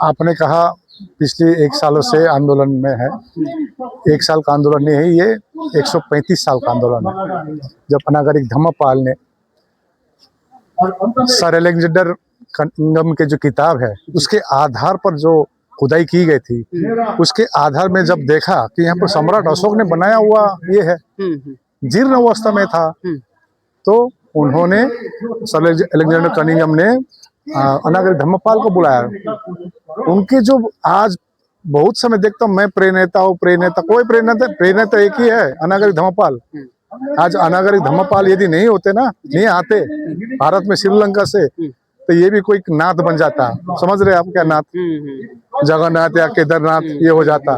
आपने कहा पिछले 1 सालों से आंदोलन में है। 1 साल का आंदोलन नहीं है, ये 135 साल का आंदोलन है। जब अनागरिक धम्मपाल ने सर अलेक्जेंडर कनिंघम के जो किताब है उसके आधार पर जो खुदाई की गई थी, उसके आधार में जब देखा कि यहाँ पर सम्राट अशोक ने बनाया हुआ ये है, जीर्ण अवस्था में था, तो उन्होंने सर अलेक्जेंडर कनिंघम ने अनागरिक धम्मपाल को बुलाया। उनके जो आज बहुत समय देखता हूँ मैं, प्रेरणा कोई प्रेरणा एक ही है, अनागरिक धम्मपाल। आज अनागरिक धम्मपाल यदि नहीं होते ना, नहीं आते भारत में श्रीलंका से, तो ये भी कोई नाथ बन जाता। समझ रहे आप क्या नाथ, जगन्नाथ या केदारनाथ ये हो जाता।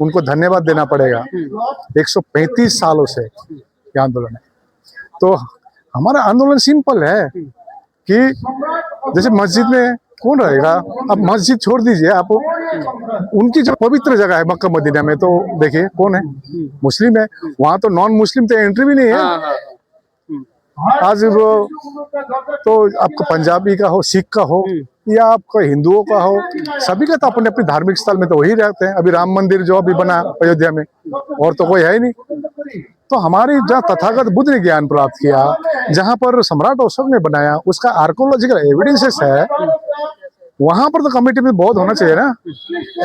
उनको धन्यवाद देना पड़ेगा। 135 सालों से ये आंदोलन है। तो हमारा आंदोलन सिंपल है कि जैसे मस्जिद में कौन रहेगा, अब मस्जिद छोड़ दीजिए आप, उनकी जो पवित्र जगह है मक्का मदीना में, तो देखिए कौन है, मुस्लिम है। वहां तो नॉन मुस्लिम तो एंट्री भी नहीं है। आज वो तो आपका पंजाबी का हो, सिख का हो या आपका हिंदुओं का हो, सभी का तो अपने अपने धार्मिक स्थल में तो वही रहते हैं। अभी राम मंदिर जो अभी बना अयोध्या में, और तो कोई है ही नहीं। तो हमारी जहाँ तथागत बुद्ध ने ज्ञान प्राप्त किया, जहाँ पर सम्राट अशोक ने बनाया, उसका आर्कोलॉजिकल एविडेंसेस है, वहां पर तो कमेटी में बहुत होना चाहिए ना।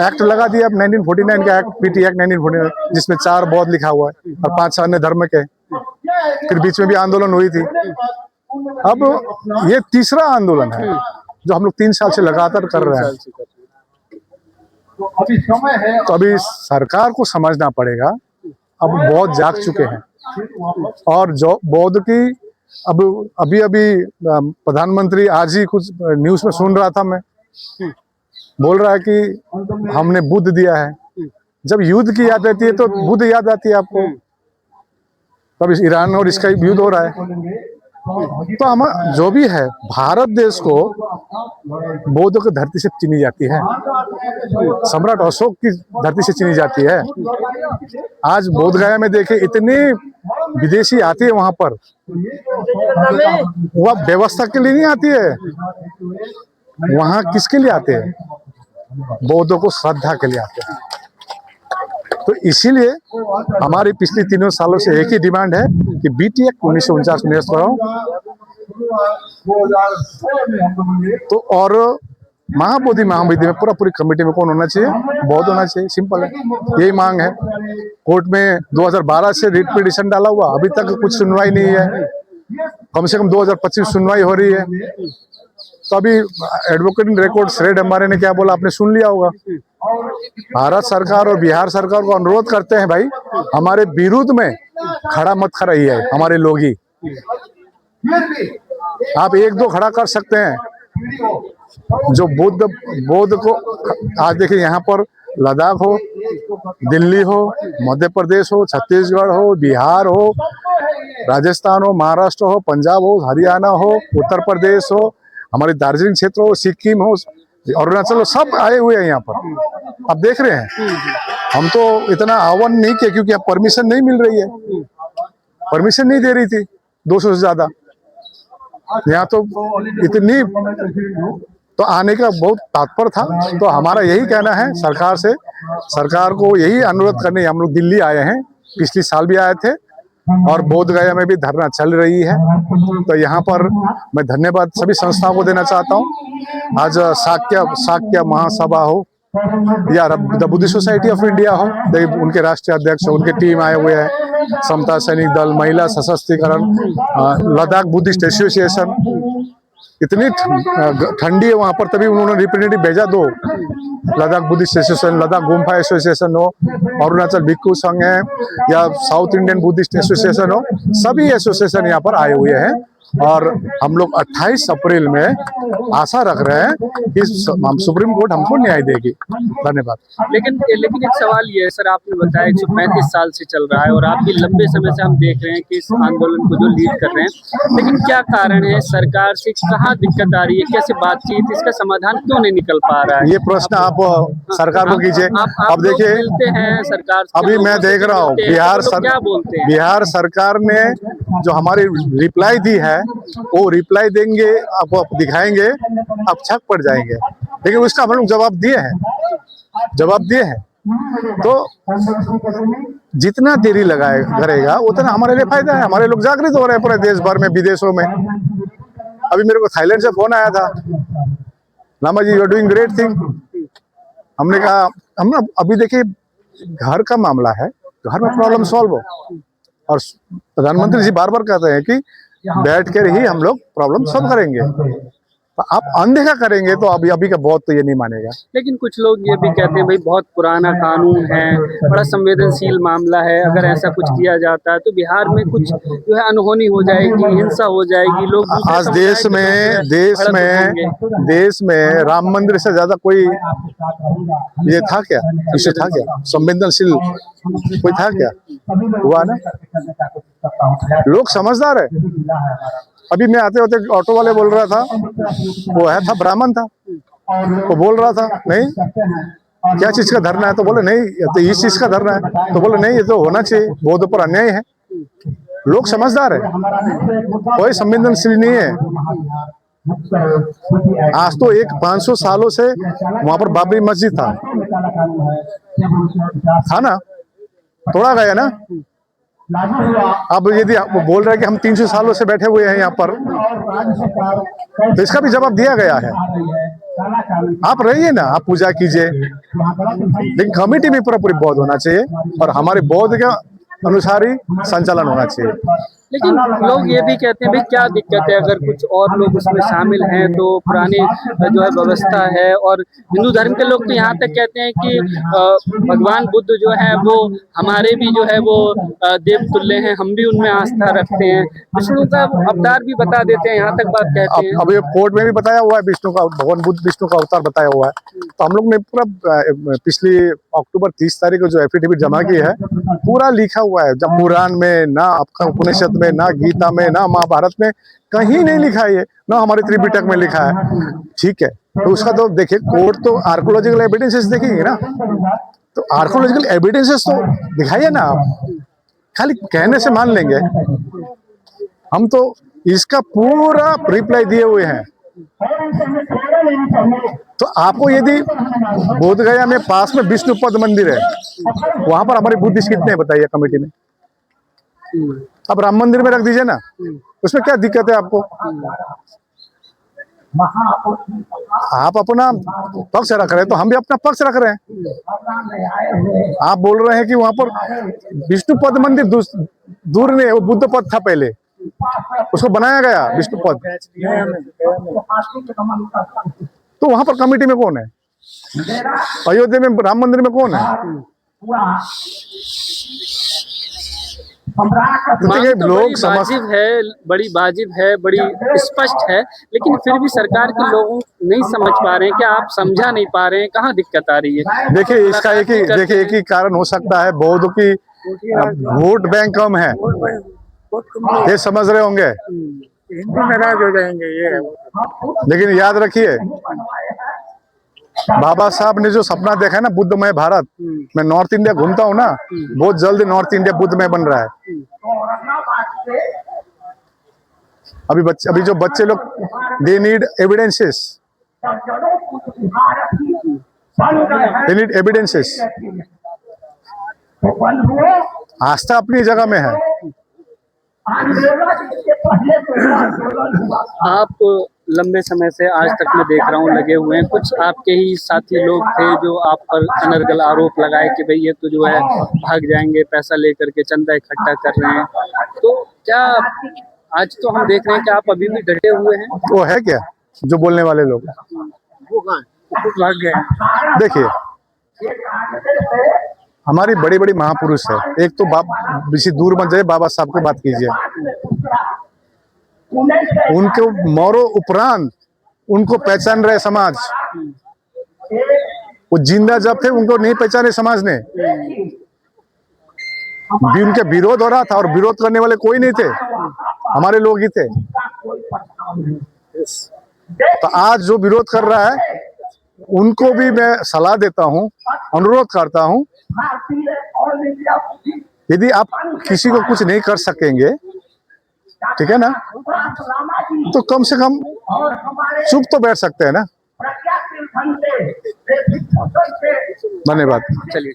एक्ट लगा दिया 1949 का एक्ट, पीटी एक्ट 1949, जिसमें 4 बौद्ध लिखा हुआ है और 5 अन्य धर्म के। फिर बीच में भी आंदोलन हुई थी। अब ये तीसरा आंदोलन है जो हम लोग 3 साल से लगातार कर रहे हैं। तो अभी सरकार को समझना पड़ेगा, अब बौद्ध जाग चुके हैं। और जो बौद्ध की अब अभी प्रधानमंत्री आज ही कुछ न्यूज में सुन रहा था मैं, बोल रहा है कि हमने बुद्ध दिया है। जब युद्ध की याद आती है तो बुद्ध याद आती है आपको। तब इस ईरान और इसका युद्ध हो रहा है। तो हम जो भी है, भारत देश को बौद्ध की धरती से चीनी जाती है, सम्राट अशोक की धरती से चीनी जाती है। आज बोध गया में देखे इतने विदेशी आती है वहां पर, वह व्यवस्था के लिए नहीं आती है, वहां किसके लिए आते हैं, बौद्धों को श्रद्धा के लिए आते हैं। तो इसीलिए हमारी पिछले 3 सालों से एक ही डिमांड है कि बीटी एक्ट 1949 निरस्त कराओ। तो और महाबोधि महाविद्या में पूरी कमेटी में कौन होना चाहिए, बौद्ध होना चाहिए। सिंपल है, यही मांग है। कोर्ट में 2012 से रिट पिटीशन डाला हुआ, अभी तक कुछ सुनवाई नहीं है। कम से कम 2025 सुनवाई हो रही है। तो अभी एडवोकेट इन रिकॉर्ड श्रेड हमारे ने क्या बोला, आपने सुन लिया होगा। भारत सरकार और बिहार सरकार को अनुरोध करते हैं, भाई हमारे विरुद्ध में खड़ा मत कराइए हमारे लोग ही। आप 1-2 खड़ा कर सकते हैं जो बौद्ध को। आज देखिए यहाँ पर लद्दाख हो, दिल्ली हो, मध्य प्रदेश हो, छत्तीसगढ़ हो, बिहार हो, राजस्थान हो, महाराष्ट्र हो, पंजाब हो, हरियाणा हो, उत्तर प्रदेश हो, हमारे दार्जिलिंग क्षेत्र हो, सिक्किम हो, अरुणाचल हो, सब आए हुए हैं यहाँ पर। आप देख रहे हैं, हम तो इतना आह्वान नहीं किया क्योंकि अब परमिशन नहीं मिल रही है, परमिशन नहीं दे रही थी 200 से ज्यादा। यहाँ तो इतनी, तो आने का बहुत तात्पर्य था। तो हमारा यही कहना है सरकार से, सरकार को यही अनुरोध करने हम लोग दिल्ली आए हैं, पिछले साल भी आए थे और बोध गया में भी धरना चल रही है। तो यहाँ पर मैं धन्यवाद सभी संस्थाओं को देना चाहता हूँ। आज शाक्य महासभा हो या the Buddhist society of India हो, उनके राष्ट्रीय अध्यक्ष, उनके टीम आए हुए हैं, समता सैनिक दल, महिला सशक्तिकरण, लद्दाख बुद्धिस्ट एसोसिएशन। इतनी ठंडी है वहां पर, तभी उन्होंने रिप्रेजेंटेटिव भेजा 2, Ladakh Buddhist association, Ladakh Gompa association हो, अरुणाचल भिक्खु संघ है या साउथ इंडियन बुद्धिस्ट एसोसिएशन हो, सभी एसोसिएशन यहाँ पर आए हुए हैं। और हम लोग 28 अप्रैल में आशा रख रहे हैं कि सुप्रीम कोर्ट हमको न्याय देगी। धन्यवाद। लेकिन एक सवाल ये है सर, आपने बताया 135 साल से चल रहा है और आप भी लंबे समय से हम देख रहे हैं कि इस आंदोलन को जो लीड कर रहे हैं, लेकिन क्या कारण है, सरकार से कहाँ दिक्कत आ रही है, कैसे बातचीत, इसका समाधान क्यों नहीं निकल पा रहा है? ये प्रश्न आप सरकार को कीजिए। अब देखिए मिलते हैं सरकार, अभी मैं देख रहा हूँ बिहार सरकार ने जो हमारी रिप्लाई दी है वो रिप्लाई देंगे, आपको आप दिखाएंगे, आप छक पड़ जाएंगे। लेकिन उसका हम लोग जवाब दिए हैं तो जितना देरी लगाए करेगा उतना हमारे लिए फायदा है। हमारे लोग जागृत हो रहे हैं पूरे देश भर में, विदेशों में। अभी मेरे को थाईलैंड से फोन आया था, Lama ji you are doing great thing. हमने कहा हम अभी देखिए घर का मामला है, घर में प्रॉब्लम सॉल्व हो, और प्रधानमंत्री जी बार बार कहते हैं कि बैठ कर ही हम लोग प्रॉब्लम सॉल्व करेंगे। तो आप अनदेखा करेंगे तो अभी का बहुत तो ये नहीं मानेगा। लेकिन कुछ लोग ये भी कहते हैं भाई बहुत पुराना कानून है, बड़ा संवेदनशील मामला है, अगर ऐसा कुछ किया जाता है तो बिहार में कुछ जो है अनहोनी हो जाएगी, हिंसा हो जाएगी, लोग आज देश में राम मंदिर से ज्यादा कोई ये था क्या, इसे था क्या, संवेदनशील कोई था क्या? हुआ ना, लोग समझदार है। अभी मैं आते होते ऑटो वाले बोल रहा था, वो है था ब्राह्मण था, वो बोल रहा था नहीं क्या चीज का धरना है, तो बोले नहीं ये तो इस चीज का धरना है, तो बोले नहीं ये तो होना चाहिए, बौद्धों पर अन्याय है। लोग समझदार है, कोई संवेदनशील नहीं है। आज तो 500 सालों से वहां पर बाबरी मस्जिद था ना, तोड़ा गया ना। अब यदि आप बोल रहे हैं कि हम 300 सालों से बैठे हुए हैं यहाँ पर, तो इसका भी जवाब दिया गया है। आप रहिए ना, आप पूजा कीजिए, लेकिन कमेटी में पूरी बौद्ध होना चाहिए और हमारे बौद्ध के अनुसार ही संचालन होना चाहिए। लेकिन लोग ये भी कहते हैं भाई क्या दिक्कत है अगर कुछ और लोग उसमें शामिल हैं, तो पुरानी जो है व्यवस्था है। और हिंदू धर्म के लोग तो यहाँ तक कहते हैं कि भगवान बुद्ध जो है वो हमारे भी जो है वो देव तुल्य हैं, हम भी उनमें आस्था रखते हैं, विष्णु का अवतार भी बता देते हैं, यहाँ तक बात कहते हैं। अब ये कोर्ट में भी बताया हुआ है, विष्णु का, भगवान बुद्ध विष्णु का अवतार बताया हुआ है। तो हम लोग ने पूरा पिछली अक्टूबर 30 तारीख को जो एफिडेविट जमा की है, पूरा लिखा हुआ है। जब पुराण में ना, आपका उपनिषद में ना, गीता में ना, महाभारत में कहीं नहीं लिखा है, ना हमारे त्रिपिटक में लिखा है। ठीक है, तो उसका तो देखिए कोर्ट तो आर्कोलॉजिकल एविडेंसेस देखेंगे ना, तो आर्कोलॉजिकल एविडेंसेस तो दिखाइए ना। आप खाली कहने से मान लेंगे? हम तो इसका पूरा रिप्लाई दिए हुए हैं। तो आपको यदि बोधगया में पास में विष्णुपद मंदिर है, वहां पर हमारे बुद्धिस्ट कितने बताइए कमेटी में? अब राम मंदिर में रख दीजिए ना, उसमें क्या दिक्कत है आपको? आप अपना पक्ष रख रहे हैं तो हम भी अपना पक्ष रख रहे हैं। आप बोल रहे हैं कि वहां पर विष्णुपद मंदिर दूर नहीं है, वो बुद्ध पद था पहले, उसको बनाया गया विष्णुपद। तो वहां पर कमेटी में कौन है? अयोध्या में राम मंदिर में कौन है? तो लोग वाजिब है, बड़ी वाजिब है, बड़ी स्पष्ट है, लेकिन फिर भी सरकार के लोग नहीं समझ पा रहे हैं। क्या आप समझा नहीं पा रहे हैं? कहाँ दिक्कत आ रही है? देखिए इसका एक ही कारण हो सकता है, बौद्ध की वोट बैंक कम है, ये समझ रहे होंगे। हिंदू नाराज हो जाएंगे ये। लेकिन याद रखिए, बाबा साहब ने जो सपना देखा है ना, बुद्धमय भारत, मैं नॉर्थ इंडिया घूमता हूँ ना, बहुत जल्द नॉर्थ इंडिया बुद्धमय बन रहा है। अभी जो बच्चे लोग, दे नीड एविडेंसेस, आस्था अपनी जगह में है। आप लंबे समय से आज तक मैं देख रहा हूँ लगे हुए हैं, कुछ आपके ही साथी लोग थे जो आप पर अनर्गल आरोप लगाए कि भाई ये तो जो है भाग जाएंगे, पैसा लेकर के चंदा इकट्ठा कर रहे हैं। तो क्या आज तो हम देख रहे हैं कि आप अभी भी डटे हुए हैं? वो है क्या जो बोलने वाले लोग? वो भाग गए। देखिए हमारी बड़ी बड़ी महापुरुष है, एक तो बेसी दूर मत जाइए, बाबा साहब की बात कीजिए। उनके मौरों उपरांत उनको पहचान रहे समाज, वो जिंदा जब थे उनको नहीं पहचाने समाज ने। भी उनके विरोध हो रहा था और विरोध करने वाले कोई नहीं थे, हमारे लोग ही थे। तो आज जो विरोध कर रहा है उनको भी मैं सलाह देता हूं, अनुरोध करता हूं, यदि आप किसी को कुछ नहीं कर सकेंगे ठीक है ना, तो कम से कम चुप तो बैठ सकते हैं ना। धन्यवाद। चलिए।